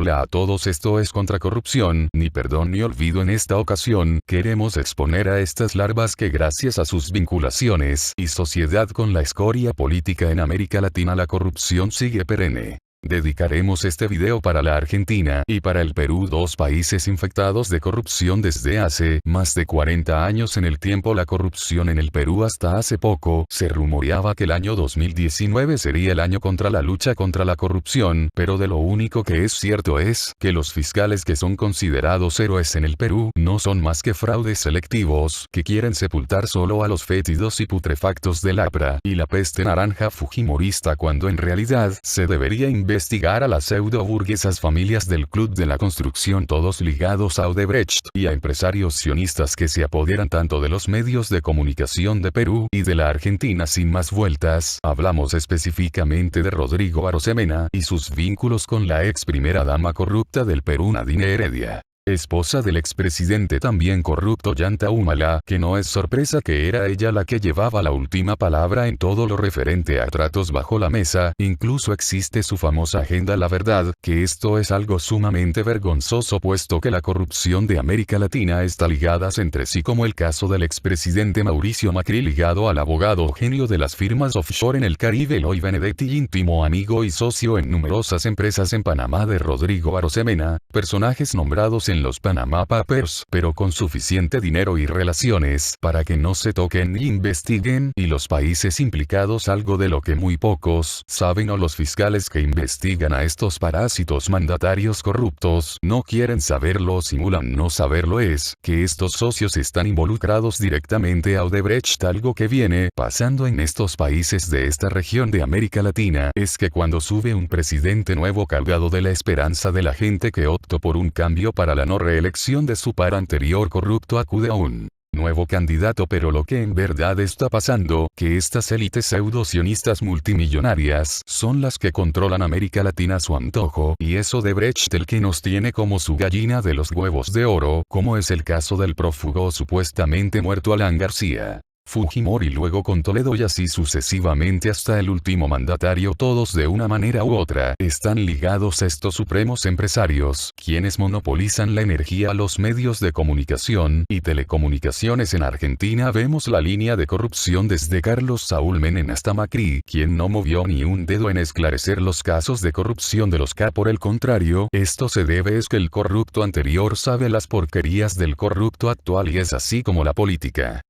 Hola a todos, esto es Contra Corrupción, ni perdón ni olvido. En esta ocasión, queremos exponer a estas larvas que gracias a sus vinculaciones y sociedad con la escoria política en América Latina, la corrupción sigue perenne. Dedicaremos este video para la Argentina y para el Perú, dos países infectados de corrupción desde hace más de 40 años en el tiempo. La corrupción en el Perú hasta hace poco, se rumoreaba que el año 2019 sería el año contra la lucha contra la corrupción, pero de lo único que es cierto es que los fiscales que son considerados héroes en el Perú no son más que fraudes selectivos, que quieren sepultar solo a los fétidos y putrefactos del APRA y la peste naranja fujimorista, cuando en realidad se debería investigar a las pseudo-burguesas familias del Club de la Construcción, todos ligados a Odebrecht, y a empresarios sionistas que se apoderan tanto de los medios de comunicación de Perú y de la Argentina. Sin más vueltas, hablamos específicamente de Rodrigo Arosemena y sus vínculos con la ex primera dama corrupta del Perú, Nadine Heredia, esposa del expresidente también corrupto Ollanta Humala, que no es sorpresa que era ella la que llevaba la última palabra en todo lo referente a tratos bajo la mesa. Incluso existe su famosa agenda La Verdad, que esto es algo sumamente vergonzoso, puesto que la corrupción de América Latina está ligadas entre sí, como el caso del expresidente Mauricio Macri ligado al abogado genio de las firmas offshore en el Caribe Eloy Benedetti, íntimo amigo y socio en numerosas empresas en Panamá de Rodrigo Arosemena, personajes nombrados en los Panama Papers, pero con suficiente dinero y relaciones para que no se toquen ni investiguen, y los países implicados, algo de lo que muy pocos saben, o los fiscales que investigan a estos parásitos mandatarios corruptos, no quieren saberlo o simulan no saberlo, es que estos socios están involucrados directamente a Odebrecht. Algo que viene pasando en estos países de esta región de América Latina es que cuando sube un presidente nuevo cargado de la esperanza de la gente que optó por un cambio para la no reelección de su par anterior corrupto, acude a un nuevo candidato. Pero lo que en verdad está pasando, que estas élites pseudo-sionistas multimillonarias son las que controlan América Latina a su antojo, y es Odebrecht el que nos tiene como su gallina de los huevos de oro, como es el caso del prófugo supuestamente muerto Alan García, Fujimori, luego con Toledo y así sucesivamente hasta el último mandatario. Todos de una manera u otra están ligados a estos supremos empresarios, quienes monopolizan la energía, los medios de comunicación y telecomunicaciones. En Argentina vemos la línea de corrupción desde Carlos Saúl Menem hasta Macri, quien no movió ni un dedo en esclarecer los casos de corrupción de los K. Por el contrario, esto se debe es que el corrupto anterior sabe las porquerías del corrupto actual, y es así como la política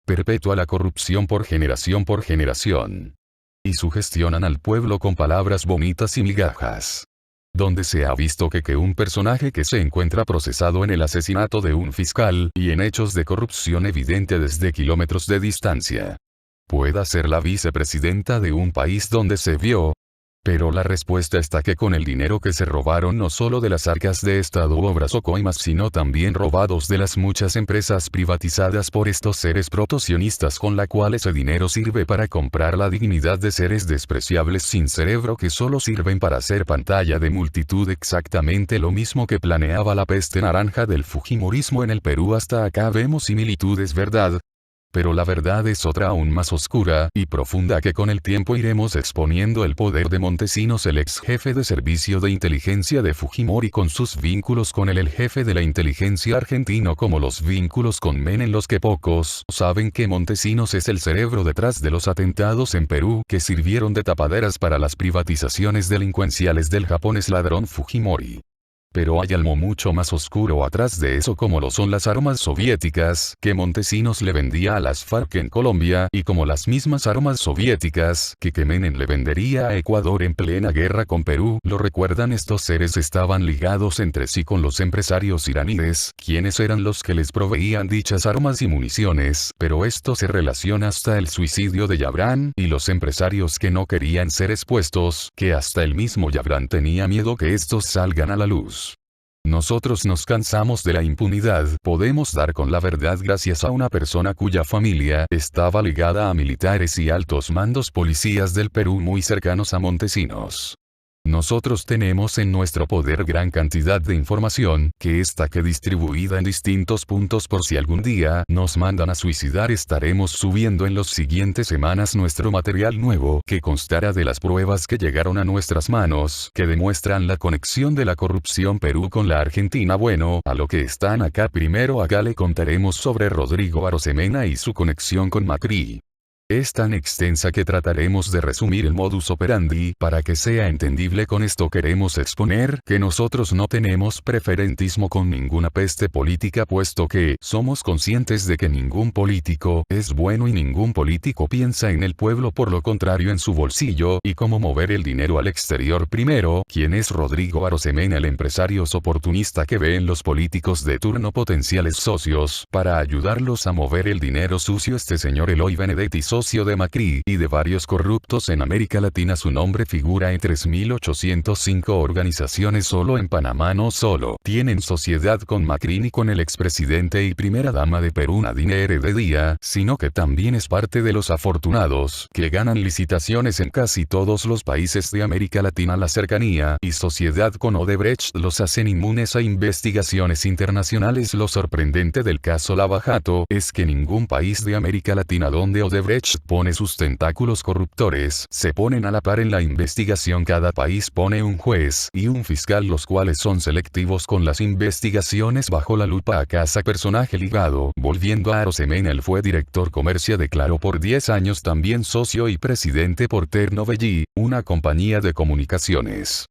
perpetúa la corrupción por generación. Y sugestionan al pueblo con palabras bonitas y migajas. Donde se ha visto que un personaje que se encuentra procesado en el asesinato de un fiscal y en hechos de corrupción evidente desde kilómetros de distancia pueda ser la vicepresidenta de un país donde se vio. Pero la respuesta está que con el dinero que se robaron no solo de las arcas de Estado u obras o coimas, sino también robados de las muchas empresas privatizadas por estos seres protosionistas, con la cual ese dinero sirve para comprar la dignidad de seres despreciables sin cerebro que solo sirven para hacer pantalla de multitud. Exactamente lo mismo que planeaba la peste naranja del fujimorismo en el Perú. Hasta acá vemos similitudes, ¿verdad? Pero la verdad es otra, aún más oscura y profunda, que con el tiempo iremos exponiendo. El poder de Montesinos, el ex jefe de servicio de inteligencia de Fujimori, con sus vínculos con el jefe de la inteligencia argentino, como los vínculos con Menem. Los que pocos saben que Montesinos es el cerebro detrás de los atentados en Perú, que sirvieron de tapaderas para las privatizaciones delincuenciales del japonés ladrón Fujimori. Pero hay algo mucho más oscuro atrás de eso, como lo son las armas soviéticas que Montesinos le vendía a las FARC en Colombia, y como las mismas armas soviéticas que Menem le vendería a Ecuador en plena guerra con Perú. ¿Lo recuerdan? Estos seres estaban ligados entre sí con los empresarios iraníes, quienes eran los que les proveían dichas armas y municiones, pero esto se relaciona hasta el suicidio de Yabran y los empresarios que no querían ser expuestos, que hasta el mismo Yabran tenía miedo que estos salgan a la luz. Nosotros nos cansamos de la impunidad. Podemos dar con la verdad gracias a una persona cuya familia estaba ligada a militares y altos mandos policías del Perú muy cercanos a Montesinos. Nosotros tenemos en nuestro poder gran cantidad de información, que está distribuida en distintos puntos por si algún día nos mandan a suicidar. Estaremos subiendo en las siguientes semanas nuestro material nuevo, que constará de las pruebas que llegaron a nuestras manos, que demuestran la conexión de la corrupción Perú con la Argentina. Bueno, a lo que están acá primero acá le contaremos sobre Rodrigo Arosemena y su conexión con Macri. Es tan extensa que trataremos de resumir el modus operandi para que sea entendible. Con esto queremos exponer que nosotros no tenemos preferentismo con ninguna peste política, puesto que somos conscientes de que ningún político es bueno y ningún político piensa en el pueblo, por lo contrario en su bolsillo y cómo mover el dinero al exterior. Primero, ¿quién es Rodrigo Arosemena? El empresario oportunista que ve en los políticos de turno potenciales socios para ayudarlos a mover el dinero sucio. Este señor Eloy Benedetti, socio de Macri y de varios corruptos en América Latina, su nombre figura en 3.805 organizaciones solo en Panamá. No solo tienen sociedad con Macri ni con el expresidente y primera dama de Perú Nadine Heredia, sino que también es parte de los afortunados que ganan licitaciones en casi todos los países de América Latina. La cercanía y sociedad con Odebrecht los hacen inmunes a investigaciones internacionales. Lo sorprendente del caso Lava Jato es que ningún país de América Latina donde Odebrecht pone sus tentáculos corruptores se ponen a la par en la investigación. Cada país pone un juez y un fiscal, los cuales son selectivos con las investigaciones. Bajo la lupa a cada personaje ligado. Volviendo a Arosemena, él fue director comercio de Claro por 10 años, también socio y presidente por Ternovelli, una compañía de comunicaciones.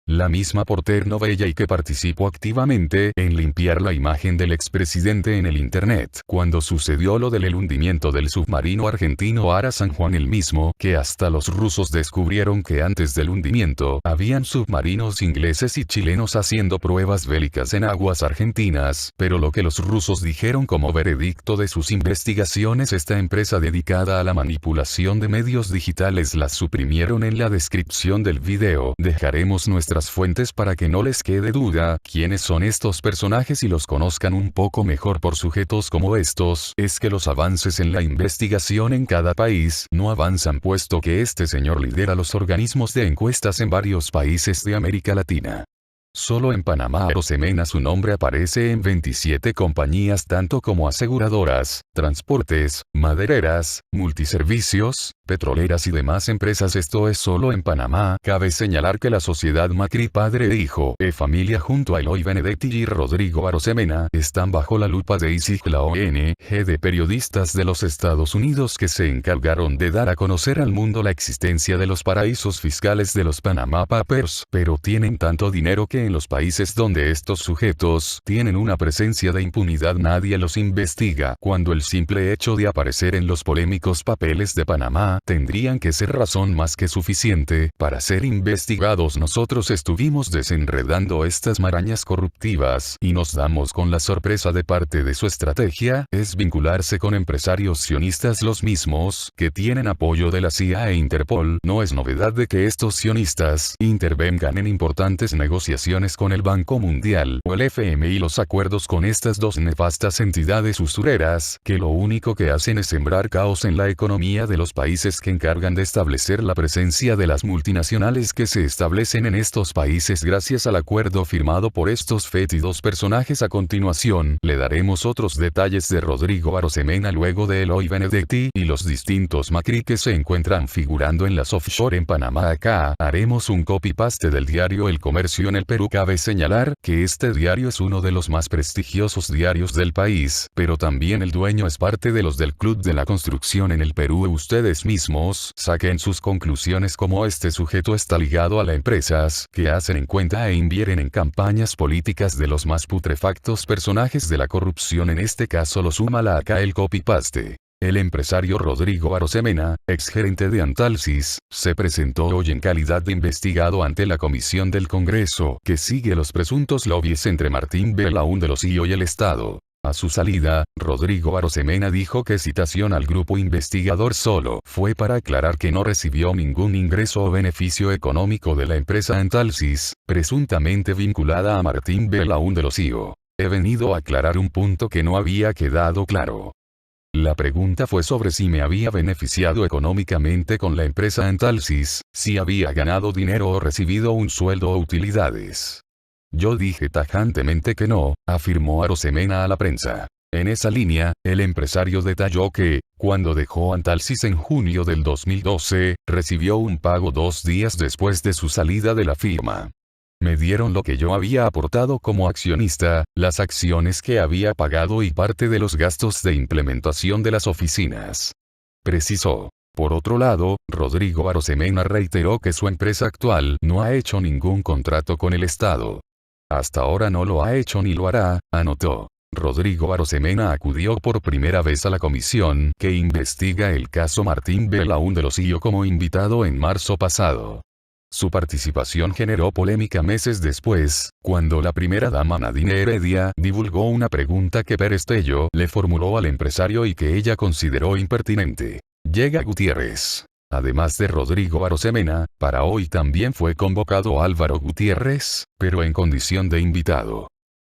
La misma por Ternovella, y que participó activamente en limpiar la imagen del expresidente en el internet. Cuando sucedió lo del hundimiento del submarino argentino Ara San Juan, el mismo que hasta los rusos descubrieron que antes del hundimiento habían submarinos ingleses y chilenos haciendo pruebas bélicas en aguas argentinas, pero lo que los rusos dijeron como veredicto de sus investigaciones: esta empresa dedicada a la manipulación de medios digitales las suprimieron. En la descripción del video dejaremos nuestras fuentes para que no les quede duda quiénes son estos personajes y los conozcan un poco mejor. Por sujetos como estos es que los avances en la investigación en cada país no avanzan, puesto que este señor lidera los organismos de encuestas en varios países de América Latina. Solo en Panamá Arosemena su nombre aparece en 27 compañías, tanto como aseguradoras, transportes, madereras, multiservicios, petroleras y demás empresas. Esto es solo en Panamá. Cabe señalar que la sociedad Macri padre e hijo familia junto a Eloy Benedetti y Rodrigo Arosemena están bajo la lupa de ISIG, la ONG de periodistas de los Estados Unidos, que se encargaron de dar a conocer al mundo la existencia de los paraísos fiscales de los Panama Papers, pero tienen tanto dinero que en los países donde estos sujetos tienen una presencia de impunidad nadie los investiga, cuando el simple hecho de aparecer en los polémicos papeles de Panamá tendrían que ser razón más que suficiente para ser investigados. Nosotros estuvimos desenredando estas marañas corruptivas y nos damos con la sorpresa de parte de su estrategia es vincularse con empresarios sionistas, los mismos que tienen apoyo de la CIA e Interpol. No es novedad de que estos sionistas intervengan en importantes negociaciones con el Banco Mundial o el FMI. Los acuerdos con estas dos nefastas entidades usureras, que lo único que hacen es sembrar caos en la economía de los países que encargan de establecer la presencia de las multinacionales que se establecen en estos países gracias al acuerdo firmado por estos fétidos personajes. A continuación, le daremos otros detalles de Rodrigo Arosemena luego de Eloy Benedetti y los distintos Macri que se encuentran figurando en las offshore en Panamá. Acá haremos un copy-paste del diario El Comercio en el Perú. Cabe señalar que este diario es uno de los más prestigiosos diarios del país, pero también el dueño es parte de los del Club de la Construcción en el Perú. Ustedes mismos saquen sus conclusiones como este sujeto está ligado a las empresas que hacen en cuenta e invieren en campañas políticas de los más putrefactos personajes de la corrupción. En este caso lo súmala acá el copy-paste. El empresario Rodrigo Arosemena, exgerente de Antalsis, se presentó hoy en calidad de investigado ante la Comisión del Congreso que sigue los presuntos lobbies entre Martín Belaúnde y el Estado. A su salida, Rodrigo Arosemena dijo que citación al grupo investigador solo fue para aclarar que no recibió ningún ingreso o beneficio económico de la empresa Antalsis, presuntamente vinculada a Martín Belaúnde. He venido a aclarar un punto que no había quedado claro. La pregunta fue sobre si me había beneficiado económicamente con la empresa Antalsis, si había ganado dinero o recibido un sueldo o utilidades. Yo dije tajantemente que no, afirmó Arosemena a la prensa. En esa línea, el empresario detalló que, cuando dejó Antalsis en junio del 2012, recibió un pago 2 días después de su salida de la firma. Me dieron lo que yo había aportado como accionista, las acciones que había pagado y parte de los gastos de implementación de las oficinas. Precisó. Por otro lado, Rodrigo Arosemena reiteró que su empresa actual no ha hecho ningún contrato con el Estado. Hasta ahora no lo ha hecho ni lo hará, anotó. Rodrigo Arosemena acudió por primera vez a la comisión que investiga el caso Martín Belaúnde Locio como invitado en marzo pasado. Su participación generó polémica meses después, cuando la primera dama Nadine Heredia divulgó una pregunta que Perestello le formuló al empresario y que ella consideró impertinente. Llega Gutiérrez. Además de Rodrigo Arosemena, para hoy también fue convocado Álvaro Gutiérrez, pero en condición de invitado.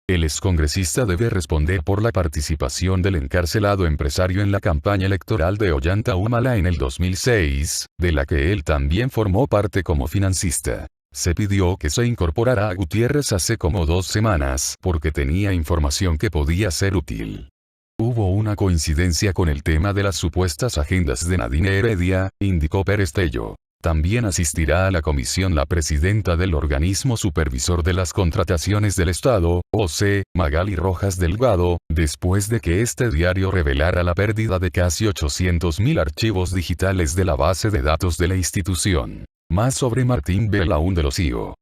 El excongresista debe responder por la participación del encarcelado empresario en la campaña electoral de Ollanta Humala en el 2006, de la que él también formó parte como financista. Se pidió que se incorporara a Gutiérrez hace como 2 semanas porque tenía información que podía ser útil. Hubo una coincidencia con el tema de las supuestas agendas de Nadine Heredia, indicó Perestello. También asistirá a la comisión la presidenta del organismo supervisor de las contrataciones del Estado, OC, Magali Rojas Delgado, después de que este diario revelara la pérdida de casi 800.000 archivos digitales de la base de datos de la institución. Más sobre Martín Belaúnde Locio.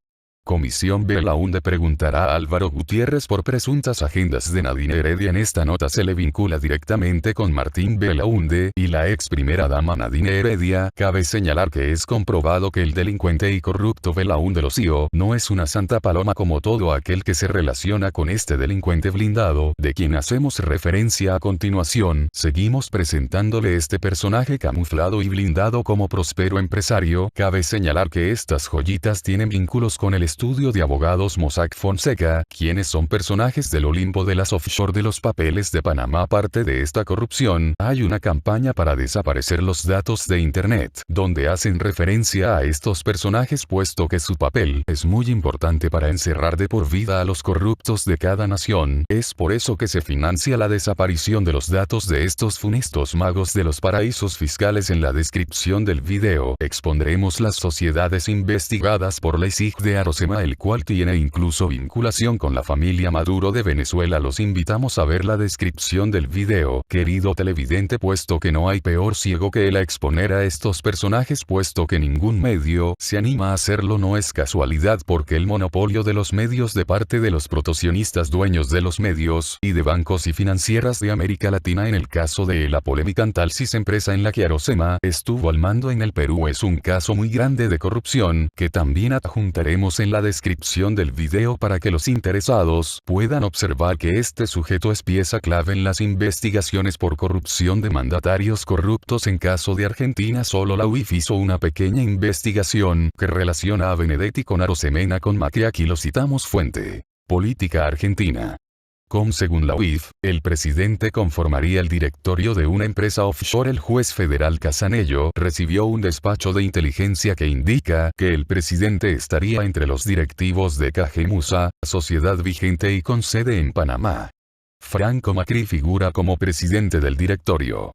Comisión Belaúnde preguntará a Álvaro Gutiérrez por presuntas agendas de Nadine Heredia. En esta nota se le vincula directamente con Martín Belaúnde y la ex primera dama Nadine Heredia. Cabe señalar que es comprobado que el delincuente y corrupto Belaúnde Locio no es una santa paloma como todo aquel que se relaciona con este delincuente blindado, de quien hacemos referencia a continuación. Seguimos presentándole este personaje camuflado y blindado como próspero empresario. Cabe señalar que estas joyitas tienen vínculos con el estudio de abogados Mossack Fonseca, quienes son personajes del Olimpo de las offshore de los papeles de Panamá. Aparte de esta corrupción, hay una campaña para desaparecer los datos de Internet, donde hacen referencia a estos personajes puesto que su papel es muy importante para encerrar de por vida a los corruptos de cada nación. Es por eso que se financia la desaparición de los datos de estos funestos magos de los paraísos fiscales. En la descripción del video expondremos las sociedades investigadas por la ICIG de Arosemena, el cual tiene incluso vinculación con la familia Maduro de Venezuela. Los invitamos a ver la descripción del video, querido televidente, puesto que no hay peor ciego que él a exponer a estos personajes, puesto que ningún medio se anima a hacerlo. No es casualidad porque el monopolio de los medios de parte de los protocionistas dueños de los medios y de bancos y financieras de América Latina, en el caso de la polémica Antalsis, empresa en la que Arosemena estuvo al mando en el Perú, es un caso muy grande de corrupción, que también adjuntaremos en la descripción del video para que los interesados puedan observar que este sujeto es pieza clave en las investigaciones por corrupción de mandatarios corruptos. En caso de Argentina, solo la UIF hizo una pequeña investigación que relaciona a Benedetti con Arosemena con Macri. Aquí lo citamos: fuente. Política Argentina. Según la UIF, el presidente conformaría el directorio de una empresa offshore. El juez federal Casanello recibió un despacho de inteligencia que indica que el presidente estaría entre los directivos de Cajemusa, sociedad vigente y con sede en Panamá. Franco Macri figura como presidente del directorio.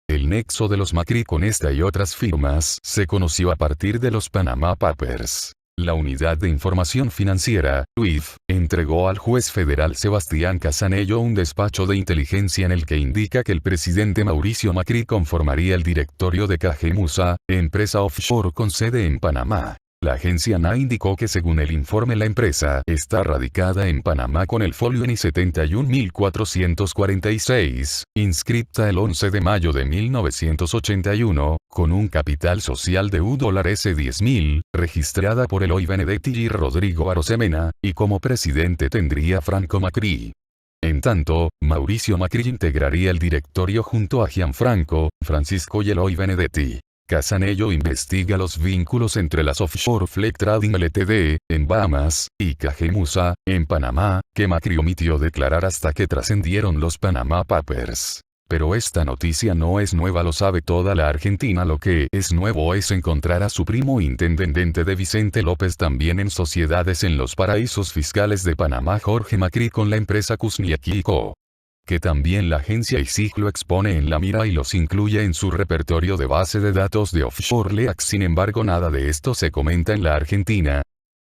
El nexo de los Macri con esta y otras firmas se conoció a partir de los Panama Papers. La Unidad de Información Financiera, UIF, entregó al juez federal Sebastián Casanello un despacho de inteligencia en el que indica que el presidente Mauricio Macri conformaría el directorio de Cajemusa, empresa offshore con sede en Panamá. La agencia ANA indicó que según el informe la empresa está radicada en Panamá con el folio NI 71.446, inscripta el 11 de mayo de 1981, con un capital social de $10.000, registrada por Eloy Benedetti y Rodrigo Arosemena, y como presidente tendría Franco Macri. En tanto, Mauricio Macri integraría el directorio junto a Gianfranco, Francisco y Eloy Benedetti. Casanello investiga los vínculos entre las Offshore Fleet Trading Ltd, en Bahamas, y Cajemusa, en Panamá, que Macri omitió declarar hasta que trascendieron los Panama Papers. Pero esta noticia no es nueva, lo sabe toda la Argentina. Lo que es nuevo es encontrar a su primo intendente de Vicente López también en sociedades en los paraísos fiscales de Panamá, Jorge Macri, con la empresa Kuzniaki & Co., que también la agencia ISIG lo expone en la mira y los incluye en su repertorio de base de datos de offshore leaks. Sin embargo, nada de esto se comenta en la Argentina.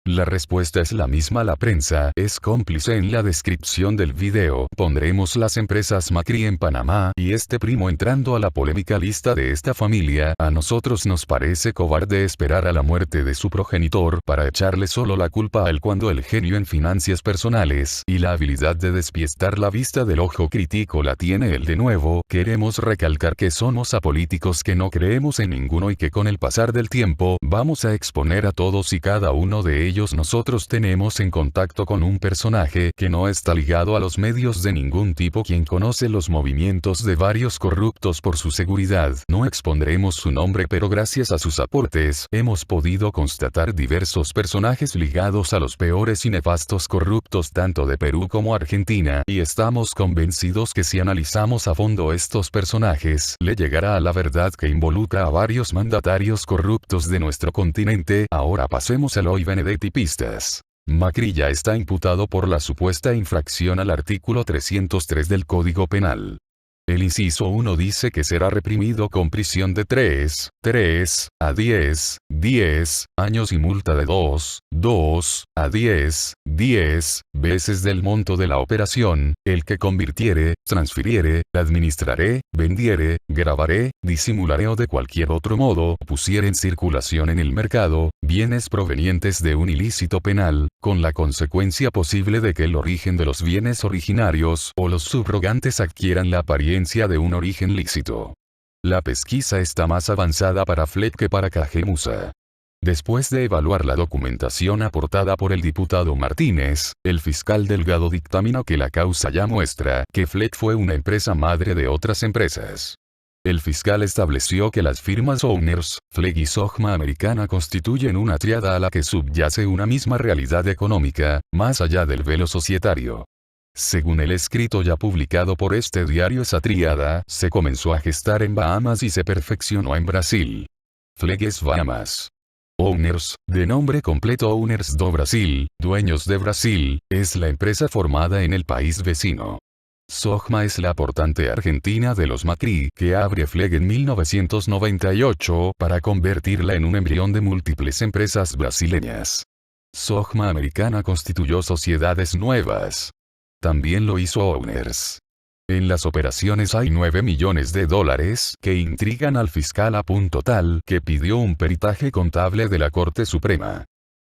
La respuesta es la misma: la prensa es cómplice. En la descripción del video pondremos las empresas Macri en Panamá y este primo entrando a la polémica lista de esta familia. A nosotros nos parece cobarde esperar a la muerte de su progenitor para echarle solo la culpa a él, cuando el genio en finanzas personales y la habilidad de despiestar la vista del ojo crítico la tiene él. De nuevo, queremos recalcar que somos apolíticos, que no creemos en ninguno y que con el pasar del tiempo vamos a exponer a todos y cada uno de ellos. Nosotros tenemos en contacto con un personaje que no está ligado a los medios de ningún tipo, quien conoce los movimientos de varios corruptos. Por su seguridad no expondremos su nombre, pero gracias a sus aportes hemos podido constatar diversos personajes ligados a los peores y nefastos corruptos tanto de Perú como Argentina, y estamos convencidos que si analizamos a fondo estos personajes le llegará a la verdad que involucra a varios mandatarios corruptos de nuestro continente. Ahora pasemos al hoy Benedetti pistas. Macri ya está imputado por la supuesta infracción al artículo 303 del Código Penal. El inciso 1 dice que será reprimido con prisión de 3 a 10 años y multa de 2 a 10 veces del monto de la operación, el que convirtiere, transfiriere, administraré, vendiere, grabaré, disimularé o de cualquier otro modo pusiere en circulación en el mercado, bienes provenientes de un ilícito penal, con la consecuencia posible de que el origen de los bienes originarios o los subrogantes adquieran la apariencia de un origen lícito. La pesquisa está más avanzada para Fleck que para Cajemusa. Después de evaluar la documentación aportada por el diputado Martínez, el fiscal Delgado dictaminó que la causa ya muestra que Fleck fue una empresa madre de otras empresas. El fiscal estableció que las firmas Owners, Fleck y Sogma Americana constituyen una tríada a la que subyace una misma realidad económica, más allá del velo societario. Según el escrito ya publicado por este diario, esa tríada se comenzó a gestar en Bahamas y se perfeccionó en Brasil. Fleck es Bahamas. Owners, de nombre completo Owners do Brasil, Dueños de Brasil, es la empresa formada en el país vecino. Sogma es la aportante argentina de los Macri, que abre Fleck en 1998 para convertirla en un embrión de múltiples empresas brasileñas. Sogma Americana constituyó sociedades nuevas. También lo hizo Owners. En las operaciones hay $9 millones que intrigan al fiscal a punto tal que pidió un peritaje contable de la Corte Suprema.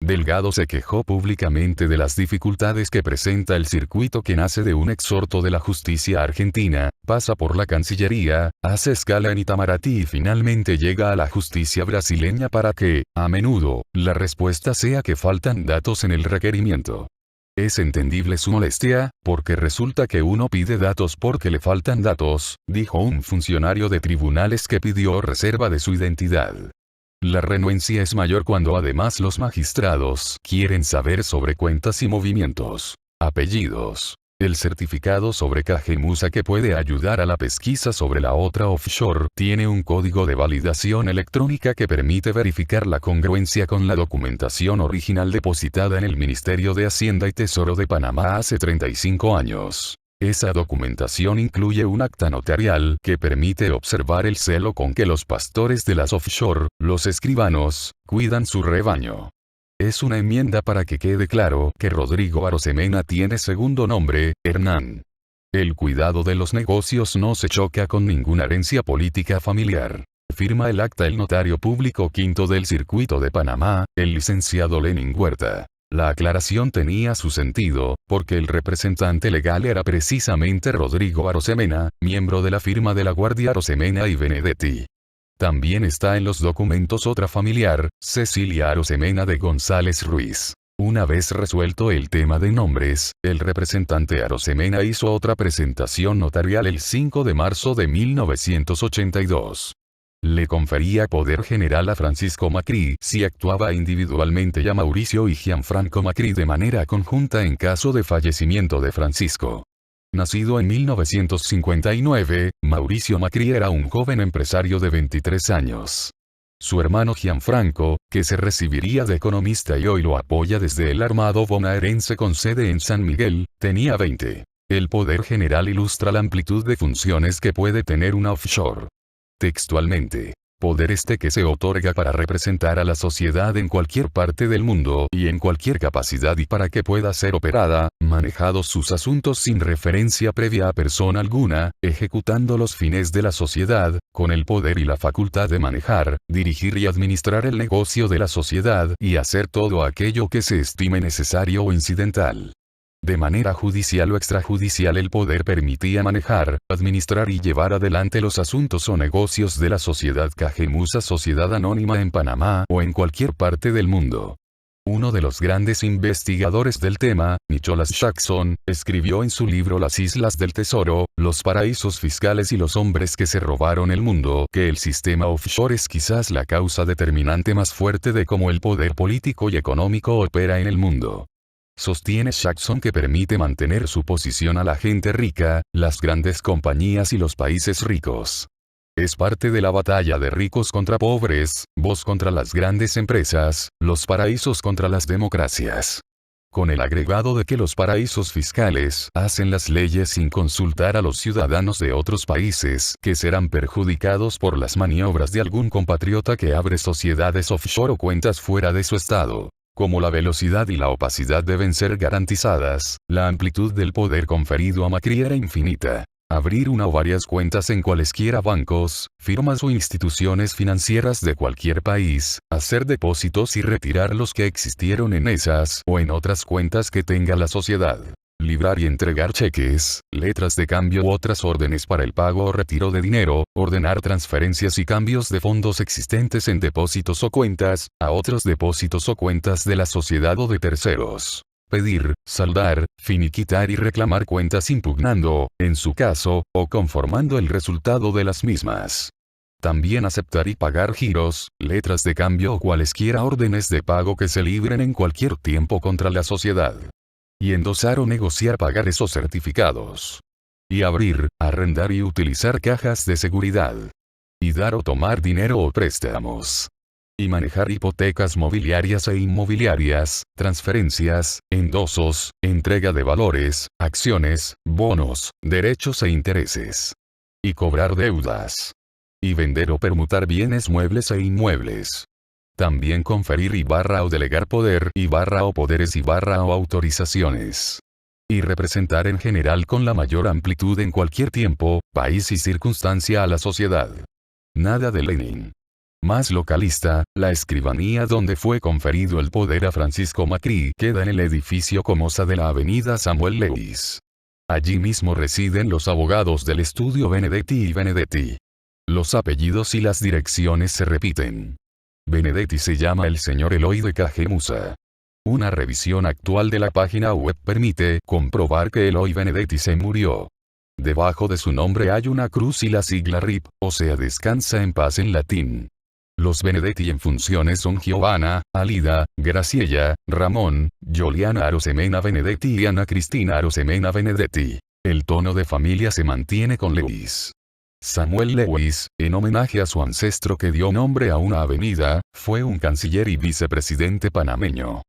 Delgado se quejó públicamente de las dificultades que presenta el circuito, que nace de un exhorto de la justicia argentina, pasa por la Cancillería, hace escala en Itamaraty y finalmente llega a la justicia brasileña, para que, a menudo, la respuesta sea que faltan datos en el requerimiento. Es entendible su molestia, porque resulta que uno pide datos porque le faltan datos, dijo un funcionario de tribunales que pidió reserva de su identidad. La renuencia es mayor cuando además los magistrados quieren saber sobre cuentas y movimientos, apellidos. El certificado sobre Cajemusa, que puede ayudar a la pesquisa sobre la otra offshore, tiene un código de validación electrónica que permite verificar la congruencia con la documentación original depositada en el Ministerio de Hacienda y Tesoro de Panamá hace 35 años. Esa documentación incluye un acta notarial que permite observar el celo con que los pastores de las offshore, los escribanos, cuidan su rebaño. Es una enmienda para que quede claro que Rodrigo Arosemena tiene segundo nombre, Hernán. El cuidado de los negocios no se choca con ninguna herencia política familiar. Firma el acta el notario público quinto del circuito de Panamá, el licenciado Lenin Huerta. La aclaración tenía su sentido, porque el representante legal era precisamente Rodrigo Arosemena, miembro de la firma de la Guardia Arosemena y Benedetti. También está en los documentos otra familiar, Cecilia Arosemena de González Ruiz. Una vez resuelto el tema de nombres, el representante Arosemena hizo otra presentación notarial el 5 de marzo de 1982. Le confería poder general a Francisco Macri si actuaba individualmente y a Mauricio y Gianfranco Macri de manera conjunta en caso de fallecimiento de Francisco. Nacido en 1959, Mauricio Macri era un joven empresario de 23 años. Su hermano Gianfranco, que se recibiría de economista y hoy lo apoya desde el armado bonaerense con sede en San Miguel, tenía 20. El poder general ilustra la amplitud de funciones que puede tener una offshore. Textualmente. Poder este que se otorga para representar a la sociedad en cualquier parte del mundo y en cualquier capacidad y para que pueda ser operada, manejados sus asuntos sin referencia previa a persona alguna, ejecutando los fines de la sociedad, con el poder y la facultad de manejar, dirigir y administrar el negocio de la sociedad y hacer todo aquello que se estime necesario o incidental. De manera judicial o extrajudicial el poder permitía manejar, administrar y llevar adelante los asuntos o negocios de la sociedad Cajemusa Sociedad Anónima en Panamá o en cualquier parte del mundo. Uno de los grandes investigadores del tema, Nicholas Jackson, escribió en su libro Las Islas del Tesoro, los paraísos fiscales y los hombres que se robaron el mundo, que el sistema offshore es quizás la causa determinante más fuerte de cómo el poder político y económico opera en el mundo. Sostiene Jackson que permite mantener su posición a la gente rica, las grandes compañías y los países ricos. Es parte de la batalla de ricos contra pobres, vos contra las grandes empresas, los paraísos contra las democracias. Con el agregado de que los paraísos fiscales hacen las leyes sin consultar a los ciudadanos de otros países que serán perjudicados por las maniobras de algún compatriota que abre sociedades offshore o cuentas fuera de su estado. Como la velocidad y la opacidad deben ser garantizadas, la amplitud del poder conferido a Macri era infinita. Abrir una o varias cuentas en cualesquiera bancos, firmas o instituciones financieras de cualquier país, hacer depósitos y retirar los que existieron en esas o en otras cuentas que tenga la sociedad. Librar y entregar cheques, letras de cambio u otras órdenes para el pago o retiro de dinero, ordenar transferencias y cambios de fondos existentes en depósitos o cuentas, a otros depósitos o cuentas de la sociedad o de terceros. Pedir, saldar, finiquitar y reclamar cuentas impugnando, en su caso, o conformando el resultado de las mismas. También aceptar y pagar giros, letras de cambio o cualesquiera órdenes de pago que se libren en cualquier tiempo contra la sociedad. Y endosar o negociar pagar esos certificados. Y abrir, arrendar y utilizar cajas de seguridad. Y dar o tomar dinero o préstamos. Y manejar hipotecas mobiliarias e inmobiliarias, transferencias, endosos, entrega de valores, acciones, bonos, derechos e intereses. Y cobrar deudas. Y vender o permutar bienes muebles e inmuebles. También conferir o delegar poder o poderes o autorizaciones. Y representar en general con la mayor amplitud en cualquier tiempo, país y circunstancia a la sociedad. Nada de Lenin. Más localista, la escribanía donde fue conferido el poder a Francisco Macri queda en el edificio Comosa de la avenida Samuel Lewis. Allí mismo residen los abogados del estudio Benedetti y Benedetti. Los apellidos y las direcciones se repiten. Benedetti se llama el señor Eloy de Cajemusa. Una revisión actual de la página web permite comprobar que Eloy Benedetti se murió. Debajo de su nombre hay una cruz y la sigla RIP, o sea descansa en paz en latín. Los Benedetti en funciones son Giovanna, Alida, Graciela, Ramón, Giuliana Arosemena Benedetti y Ana Cristina Arosemena Benedetti. El tono de familia se mantiene con Lewis. Samuel Lewis, en homenaje a su ancestro que dio nombre a una avenida, fue un canciller y vicepresidente panameño.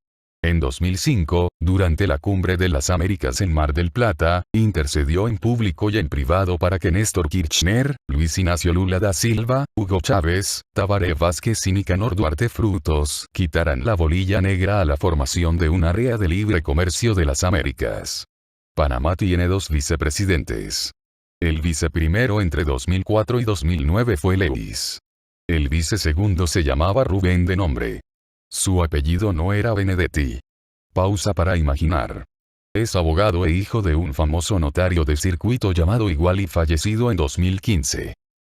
En 2005, durante la Cumbre de las Américas en Mar del Plata, intercedió en público y en privado para que Néstor Kirchner, Luis Ignacio Lula da Silva, Hugo Chávez, Tabaré Vázquez y Nicanor Duarte Frutos quitaran la bolilla negra a la formación de un área de libre comercio de las Américas. Panamá tiene 2 vicepresidentes. El viceprimero entre 2004 y 2009 fue Lewis. El vicesegundo se llamaba Rubén de nombre. Su apellido no era Benedetti. Pausa para imaginar. Es abogado e hijo de un famoso notario de circuito llamado igual y fallecido en 2015.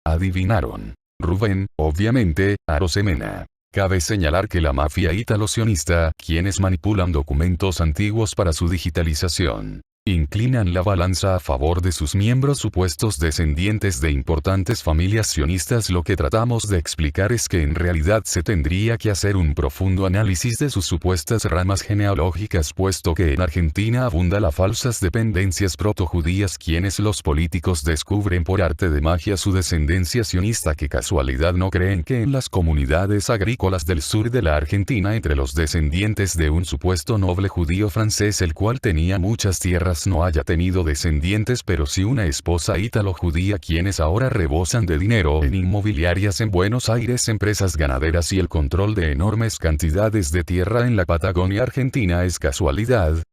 Adivinaron. Rubén, obviamente, Arosemena. Cabe señalar que la mafia italo-sionista, quienes manipulan documentos antiguos para su digitalización, inclinan la balanza a favor de sus miembros supuestos descendientes de importantes familias sionistas. Lo que tratamos de explicar es que en realidad se tendría que hacer un profundo análisis de sus supuestas ramas genealógicas, puesto que en Argentina abunda las falsas dependencias protojudías, quienes los políticos descubren por arte de magia su descendencia sionista. Qué casualidad, ¿no creen que en las comunidades agrícolas del sur de la Argentina, entre los descendientes de un supuesto noble judío francés el cual tenía muchas tierras, no haya tenido descendientes pero sí una esposa ítalo-judía, quienes ahora rebosan de dinero en inmobiliarias en Buenos Aires, empresas ganaderas y el control de enormes cantidades de tierra en la Patagonia Argentina? ¿Es casualidad?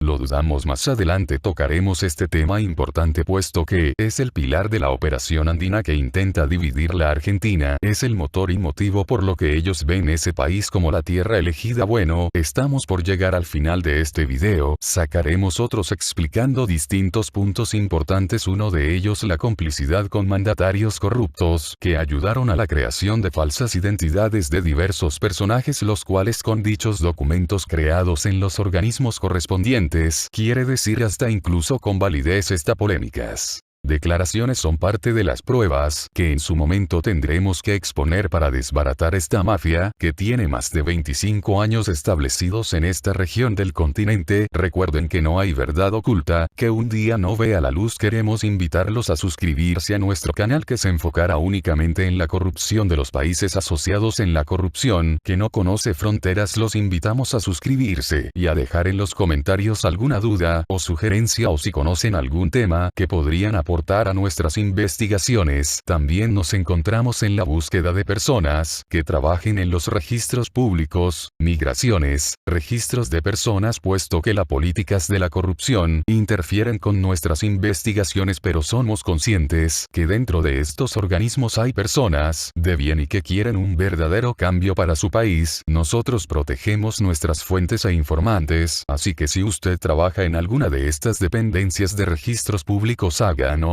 Lo dudamos. Más adelante tocaremos este tema importante, puesto que es el pilar de la operación andina que intenta dividir la Argentina, es el motor y motivo por lo que ellos ven ese país como la tierra elegida. Bueno, estamos por llegar al final de este video, sacaremos otros explicando distintos puntos importantes, uno de ellos la complicidad con mandatarios corruptos, que ayudaron a la creación de falsas identidades de diversos personajes, los cuales con dichos documentos creados en los organismos correspondientes, quiere decir hasta incluso con validez polémicas declaraciones, son parte de las pruebas que en su momento tendremos que exponer para desbaratar esta mafia, que tiene más de 25 años establecidos en esta región del continente. Recuerden que no hay verdad oculta que un día no vea la luz. Queremos invitarlos a suscribirse a nuestro canal, que se enfocará únicamente en la corrupción de los países asociados en la corrupción, que no conoce fronteras. Los invitamos a suscribirse y a dejar en los comentarios alguna duda o sugerencia, o si conocen algún tema que podrían aportar a nuestras investigaciones. También nos encontramos en la búsqueda de personas que trabajen en los registros públicos, migraciones, registros de personas, puesto que las políticas de la corrupción interfieren con nuestras investigaciones, pero somos conscientes que dentro de estos organismos hay personas de bien y que quieren un verdadero cambio para su país. Nosotros protegemos nuestras fuentes e informantes, así que si usted trabaja en alguna de estas dependencias de registros públicos, háganoslo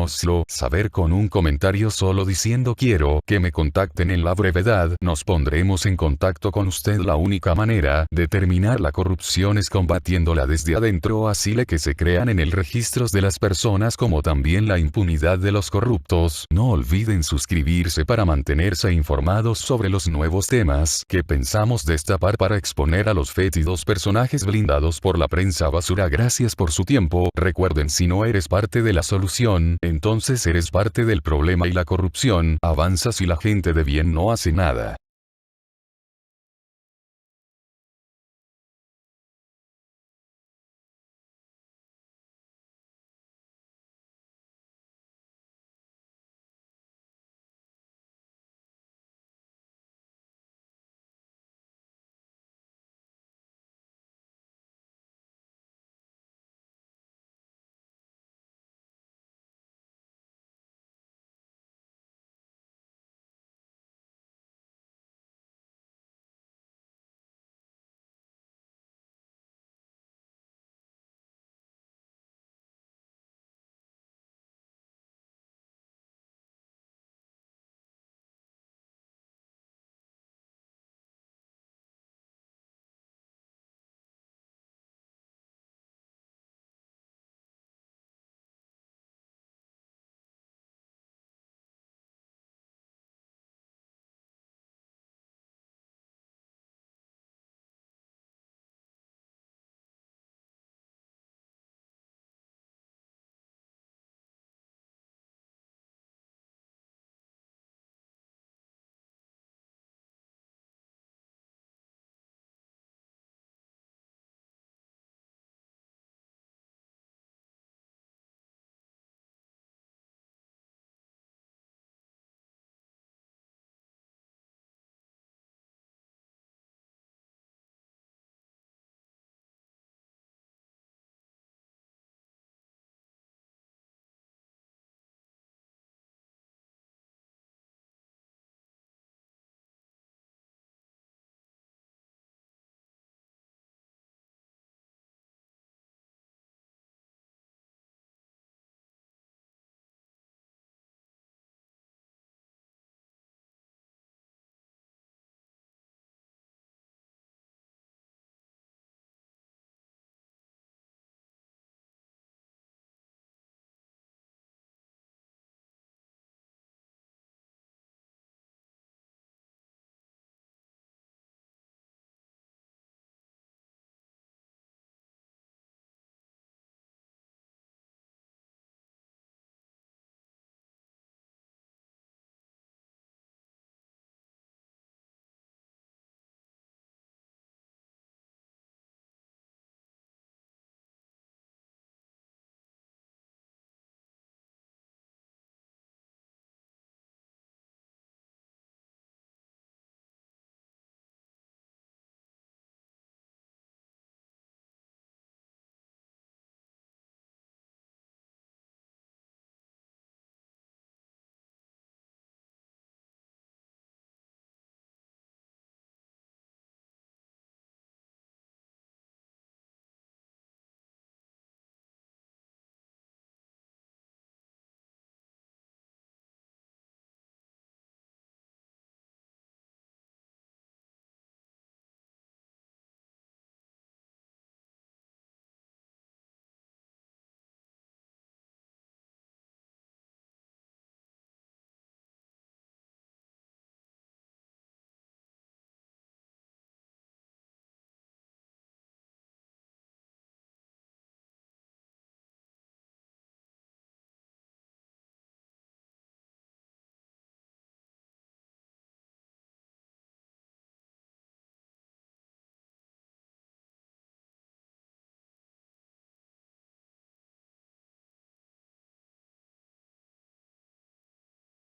saber con un comentario solo diciendo quiero que me contacten en la brevedad. Nos pondremos en contacto con usted. La única manera de terminar la corrupción es combatiéndola desde adentro, así que se crean en el registros de las personas, como también la impunidad de los corruptos. No olviden suscribirse para mantenerse informados sobre los nuevos temas que pensamos destapar para exponer a los fétidos personajes blindados por la prensa basura. Gracias por su tiempo. Recuerden, si no eres parte de la solución, entonces eres parte del problema, y la corrupción avanza si la gente de bien no hace nada.